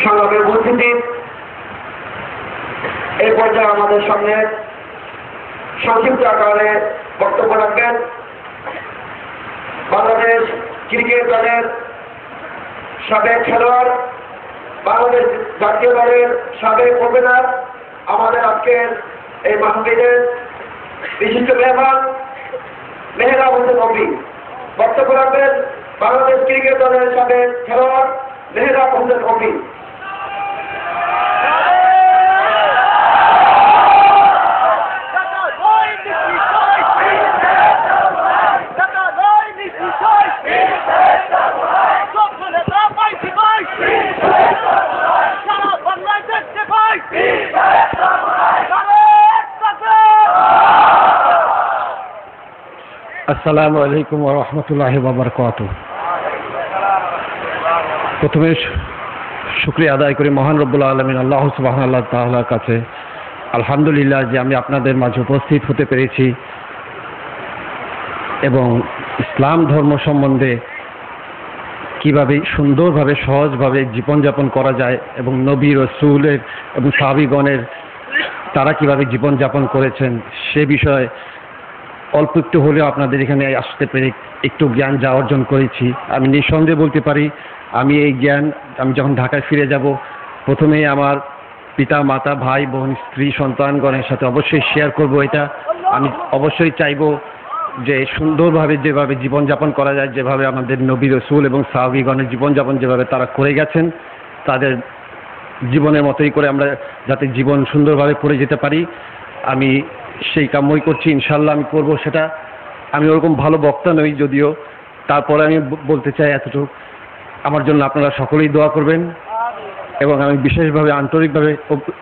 সংগ্রামী উপস্থিতি, এই পর্যায়ে আমাদের সামনে সংক্ষিপ্ত আকারে বক্তব্য রাখবেন বাংলাদেশ ক্রিকেট দলের সাবেক খেলোয়াড়, বাংলাদেশ জাতীয় দলের সাবেক ওপেনার, আমাদের আজকের এই মাহফিলের বিশিষ্ট মেহমান মেহরাব হোসেন অপি। বক্তব্য রাখবেন বাংলাদেশ ক্রিকেট দলের সাবেক খেলোয়াড় মেহরাব হোসেন অপি। আসসালামু আলাইকুম ওয়া রাহমাতুল্লাহি ওয়া বারাকাতুহু। প্রথমে শুকরিয়া আদায় করি মহান রব্বুল আলামিন আল্লাহ সুবহানাহু ওয়া তাআলার কাছে, আলহামদুলিল্লাহ যে আমি আপনাদের মাঝে উপস্থিত হতে পেরেছি এবং ইসলাম ধর্ম সম্বন্ধে কিভাবে সুন্দরভাবে সহজভাবে জীবনযাপন করা যায় এবং নবী রাসূলের এবং সাহাবীগণের তারা কিভাবে জীবনযাপন করেছেন সে বিষয়ে অল্প একটু হলেও আপনাদের এখানে আসতে পেরে একটু জ্ঞান যা অর্জন করেছি। আমি নিঃসন্দেহে বলতে পারি আমি এই জ্ঞান আমি যখন ঢাকায় ফিরে যাব প্রথমে আমার পিতা মাতা ভাই বোন স্ত্রী সন্তানগণের সাথে অবশ্যই শেয়ার করব। এটা আমি অবশ্যই চাইব যে সুন্দরভাবে যেভাবে জীবনযাপন করা যায়, যেভাবে আমাদের নবী রাসূল এবং সাহাবীগণের জীবনযাপন যেভাবে তারা করে গেছেন তাদের জীবনের মতোই করে আমরা যাতে জীবন সুন্দরভাবে করে যেতে পারি আমি সেই কামই করছি। ইনশাল্লাহ আমি করব সেটা। আমি ওরকম ভালো বক্তা নই যদিও, তারপরে আমি বলতে চাই এতটুকু আমার জন্য আপনারা সকলেই দোয়া করবেন এবং আমি বিশেষভাবে আন্তরিকভাবে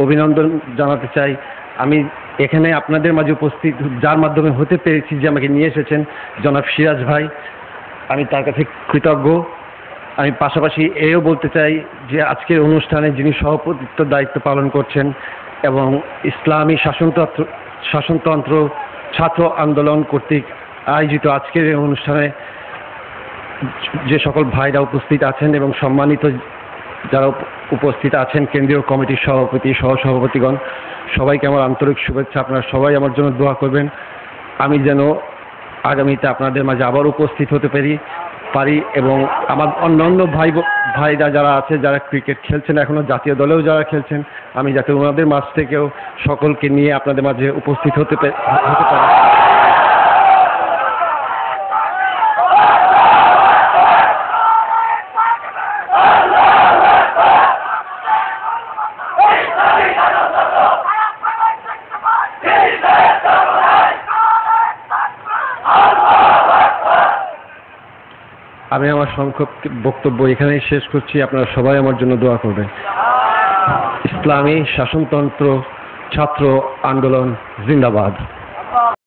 অভিনন্দন জানাতে চাই। আমি এখানে আপনাদের মাঝে উপস্থিত যার মাধ্যমে হতে পেরেছি যে আমাকে নিয়ে এসেছেন জনাব সিরাজ ভাই, আমি তার কাছে কৃতজ্ঞ। আমি পাশাপাশি এও বলতে চাই যে আজকের অনুষ্ঠানে যিনি সভাপতিত্ব দায়িত্ব পালন করছেন এবং ইসলামী শাসনতন্ত্র ছাত্র আন্দোলন কর্তৃক আয়োজিত আজকের এই অনুষ্ঠানে যে সকল ভাইরা উপস্থিত আছেন এবং সম্মানিত যারা উপস্থিত আছেন কেন্দ্রীয় কমিটির সভাপতি সহসভাপতিগণ, সবাইকে আমার আন্তরিক শুভেচ্ছা। আপনারা সবাই আমার জন্য দোয়া করবেন আমি যেন আগামীতে আপনাদের মাঝে আবার উপস্থিত হতে পারি এবং আমার অন্যান্য ভাইরা যারা আছে যারা ক্রিকেট খেলছেন এখনো জাতীয় দলেও যারা খেলছেন আমি যাতে ওনাদের মাঝ থেকেও সকলকে নিয়ে আপনাদের মাঝে উপস্থিত হতে পারি। আমি আমার সংক্ষিপ্ত বক্তব্য এখানেই শেষ করছি। আপনারা সবাই আমার জন্য দোয়া করবেন। ইসলামী শাসনতন্ত্র ছাত্র আন্দোলন জিন্দাবাদ।